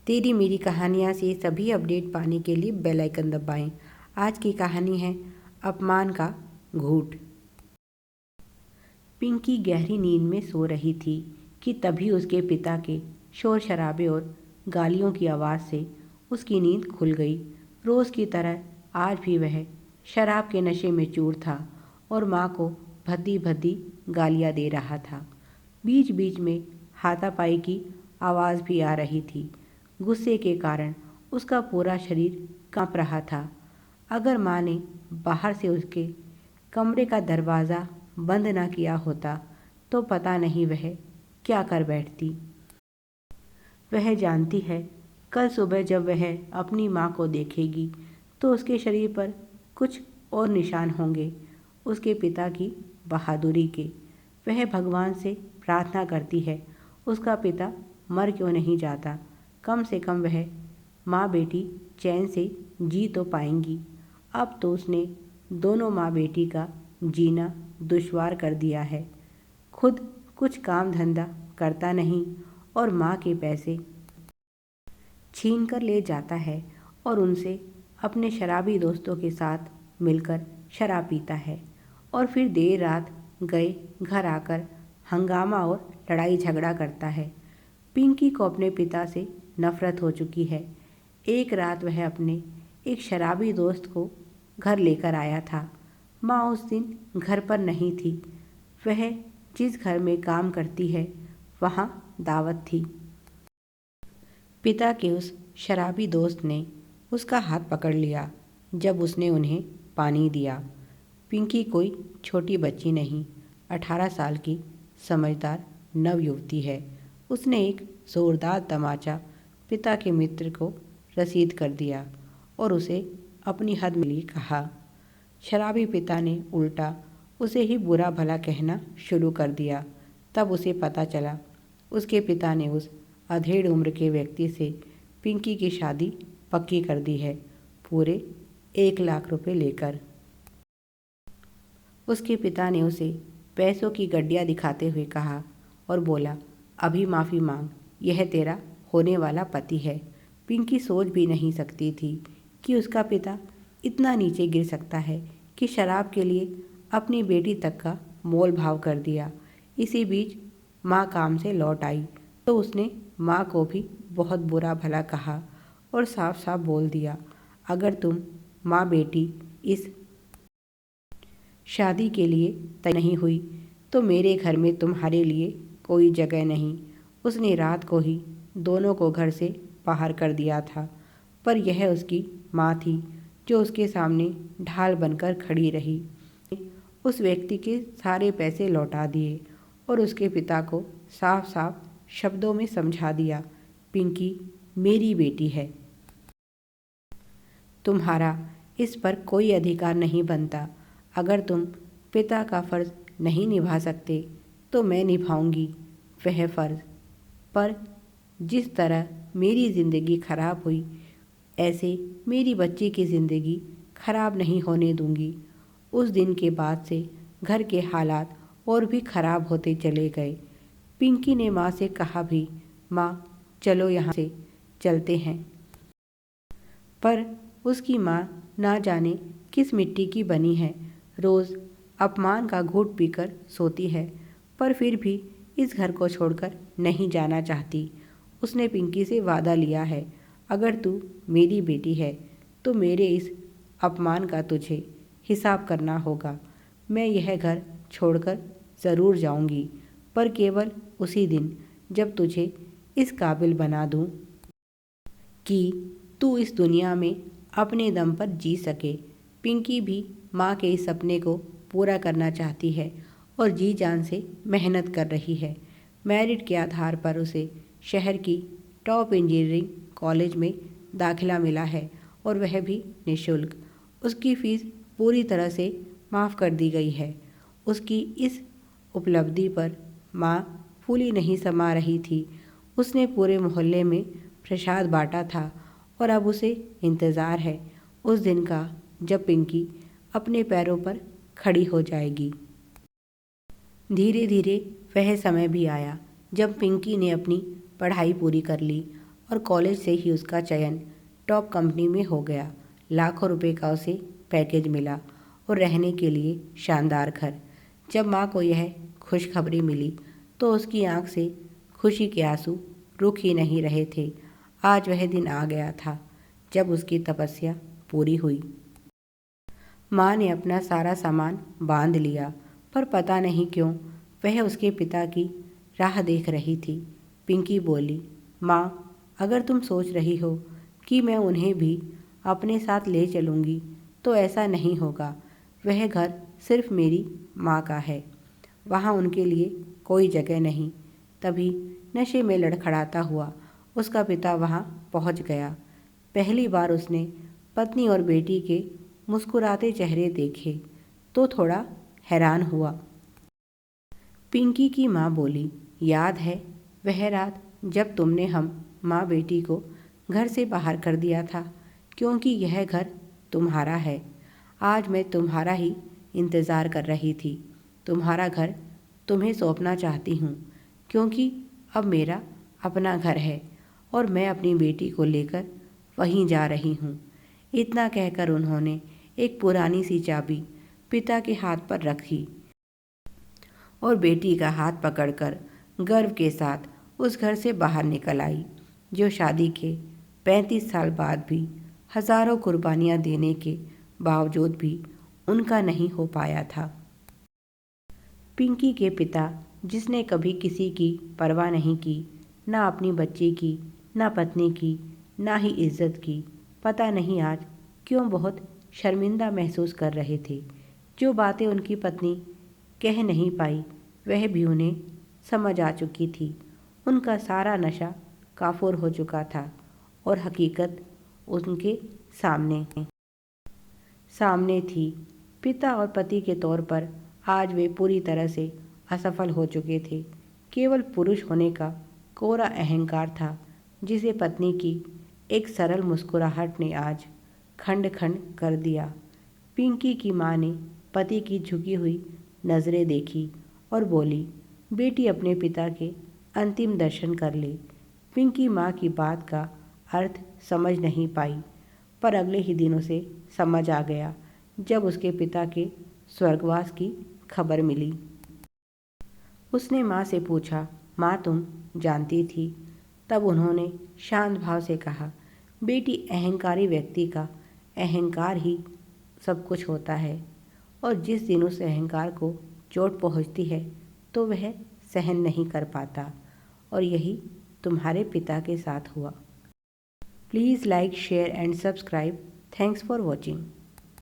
तेरी मेरी कहानियाँ से सभी अपडेट पाने के लिए बेल आइकन दबाएं। आज की कहानी है अपमान का घूंट। पिंकी गहरी नींद में सो रही थी कि तभी उसके पिता के शोर शराबे और गालियों की आवाज़ से उसकी नींद खुल गई। रोज़ की तरह आज भी वह शराब के नशे में चूर था और माँ को भद्दी भद्दी गालियाँ दे रहा था। बीच बीच में हाथापाई की आवाज़ भी आ रही थी। गुस्से के कारण उसका पूरा शरीर कांप रहा था। अगर माँ ने बाहर से उसके कमरे का दरवाज़ा बंद ना किया होता तो पता नहीं वह क्या कर बैठती। वह जानती है कल सुबह जब वह अपनी माँ को देखेगी तो उसके शरीर पर कुछ और निशान होंगे, उसके पिता की बहादुरी के। वह भगवान से प्रार्थना करती है उसका पिता मर क्यों नहीं जाता, कम से कम वह माँ बेटी चैन से जी तो पाएंगी। अब तो उसने दोनों माँ बेटी का जीना दुश्वार कर दिया है। खुद कुछ काम धंधा करता नहीं और माँ के पैसे छीन कर ले जाता है और उनसे अपने शराबी दोस्तों के साथ मिलकर शराब पीता है और फिर देर रात गए घर आकर हंगामा और लड़ाई झगड़ा करता है। पिंकी को अपने पिता से नफरत हो चुकी है। एक रात वह अपने एक शराबी दोस्त को घर लेकर आया था। माँ उस दिन घर पर नहीं थी। वह जिस घर में काम करती है वहाँ दावत थी। पिता के उस शराबी दोस्त ने उसका हाथ पकड़ लिया जब उसने उन्हें पानी दिया। पिंकी कोई छोटी बच्ची नहीं, 18 साल की समझदार नवयुवती है। उसने एक जोरदार तमाचा पिता के मित्र को रसीद कर दिया और उसे अपनी हद में लिए कहा। शराबी पिता ने उल्टा उसे ही बुरा भला कहना शुरू कर दिया। तब उसे पता चला उसके पिता ने उस अधेड़ उम्र के व्यक्ति से पिंकी की शादी पक्की कर दी है, पूरे 1 लाख रुपए लेकर। उसके पिता ने उसे पैसों की गड्डियाँ दिखाते हुए कहा और बोला, अभी माफ़ी मांग, यह तेरा होने वाला पति है। पिंकी सोच भी नहीं सकती थी कि उसका पिता इतना नीचे गिर सकता है कि शराब के लिए अपनी बेटी तक का मोल भाव कर दिया। इसी बीच माँ काम से लौट आई तो उसने माँ को भी बहुत बुरा भला कहा और साफ साफ बोल दिया, अगर तुम माँ बेटी इस शादी के लिए तय नहीं हुई तो मेरे घर में तुम्हारे लिए कोई जगह नहीं। उसने रात को ही दोनों को घर से बाहर कर दिया था, पर यह उसकी माँ थी जो उसके सामने ढाल बनकर खड़ी रही। उस व्यक्ति के सारे पैसे लौटा दिए और उसके पिता को साफ साफ शब्दों में समझा दिया, पिंकी मेरी बेटी है, तुम्हारा इस पर कोई अधिकार नहीं बनता। अगर तुम पिता का फ़र्ज़ नहीं निभा सकते तो मैं निभाऊंगी वह फ़र्ज़। पर जिस तरह मेरी ज़िंदगी खराब हुई ऐसे मेरी बच्ची की ज़िंदगी खराब नहीं होने दूंगी। उस दिन के बाद से घर के हालात और भी खराब होते चले गए। पिंकी ने माँ से कहा भी, माँ चलो यहाँ से चलते हैं, पर उसकी माँ ना जाने किस मिट्टी की बनी है, रोज़ अपमान का घूंट पीकर सोती है, पर फिर भी इस घर को छोड़कर नहीं जाना चाहती। उसने पिंकी से वादा लिया है, अगर तू मेरी बेटी है तो मेरे इस अपमान का तुझे हिसाब करना होगा। मैं यह घर छोड़कर ज़रूर जाऊंगी, पर केवल उसी दिन जब तुझे इस काबिल बना दूं कि तू इस दुनिया में अपने दम पर जी सके। पिंकी भी माँ के इस सपने को पूरा करना चाहती है और जी जान से मेहनत कर रही है। मेरिट के आधार पर उसे शहर की टॉप इंजीनियरिंग कॉलेज में दाखिला मिला है और वह भी निःशुल्क। उसकी फ़ीस पूरी तरह से माफ़ कर दी गई है। उसकी इस उपलब्धि पर माँ फूली नहीं समा रही थी। उसने पूरे मोहल्ले में प्रसाद बांटा था और अब उसे इंतज़ार है उस दिन का जब पिंकी अपने पैरों पर खड़ी हो जाएगी। धीरे धीरे वह समय भी आया जब पिंकी ने अपनी पढ़ाई पूरी कर ली और कॉलेज से ही उसका चयन टॉप कंपनी में हो गया। लाखों रुपए का उसे पैकेज मिला और रहने के लिए शानदार घर। जब माँ को यह खुशखबरी मिली तो उसकी आंख से खुशी के आंसू रुक ही नहीं रहे थे। आज वह दिन आ गया था जब उसकी तपस्या पूरी हुई। माँ ने अपना सारा सामान बांध लिया, पर पता नहीं क्यों वह उसके पिता की राह देख रही थी। पिंकी बोली, माँ, अगर तुम सोच रही हो कि मैं उन्हें भी अपने साथ ले चलूँगी तो ऐसा नहीं होगा। वह घर सिर्फ मेरी माँ का है, वहाँ उनके लिए कोई जगह नहीं। तभी नशे में लड़खड़ाता हुआ उसका पिता वहाँ पहुँच गया। पहली बार उसने पत्नी और बेटी के मुस्कुराते चेहरे देखे तो थोड़ा हैरान हुआ। पिंकी की माँ बोली, याद है वह रात जब तुमने हम माँ बेटी को घर से बाहर कर दिया था, क्योंकि यह घर तुम्हारा है। आज मैं तुम्हारा ही इंतज़ार कर रही थी। तुम्हारा घर तुम्हें सौंपना चाहती हूँ, क्योंकि अब मेरा अपना घर है और मैं अपनी बेटी को लेकर वहीं जा रही हूँ। इतना कहकर उन्होंने एक पुरानी सी चाबी पिता के हाथ पर रखी और बेटी का हाथ पकड़कर गर्व के साथ उस घर से बाहर निकल आई, जो शादी के 35 साल बाद भी हजारों कुर्बानियाँ देने के बावजूद भी उनका नहीं हो पाया था। पिंकी के पिता, जिसने कभी किसी की परवाह नहीं की, ना अपनी बच्ची की, ना पत्नी की, ना ही इज्जत की, पता नहीं आज क्यों बहुत शर्मिंदा महसूस कर रहे थे। जो बातें उनकी पत्नी कह नहीं पाई वह भी उन्हें समझ आ चुकी थी। उनका सारा नशा काफूर हो चुका था और हकीकत उनके सामने थी। पिता और पति के तौर पर आज वे पूरी तरह से असफल हो चुके थे। केवल पुरुष होने का कोरा अहंकार था, जिसे पत्नी की एक सरल मुस्कुराहट ने आज खंड खंड कर दिया। पिंकी की माँ ने पति की झुकी हुई नज़रें देखी और बोली, बेटी अपने पिता के अंतिम दर्शन कर ले। पिंकी माँ की बात का अर्थ समझ नहीं पाई, पर अगले ही दिन उसे समझ आ गया जब उसके पिता के स्वर्गवास की खबर मिली। उसने माँ से पूछा, माँ तुम जानती थी? तब उन्होंने शांत भाव से कहा, बेटी, अहंकारी व्यक्ति का अहंकार ही सब कुछ होता है, और जिस दिन उस अहंकार को चोट पहुँचती है तो वह सहन नहीं कर पाता, और यही तुम्हारे पिता के साथ हुआ। Please like, share and subscribe. Thanks for watching.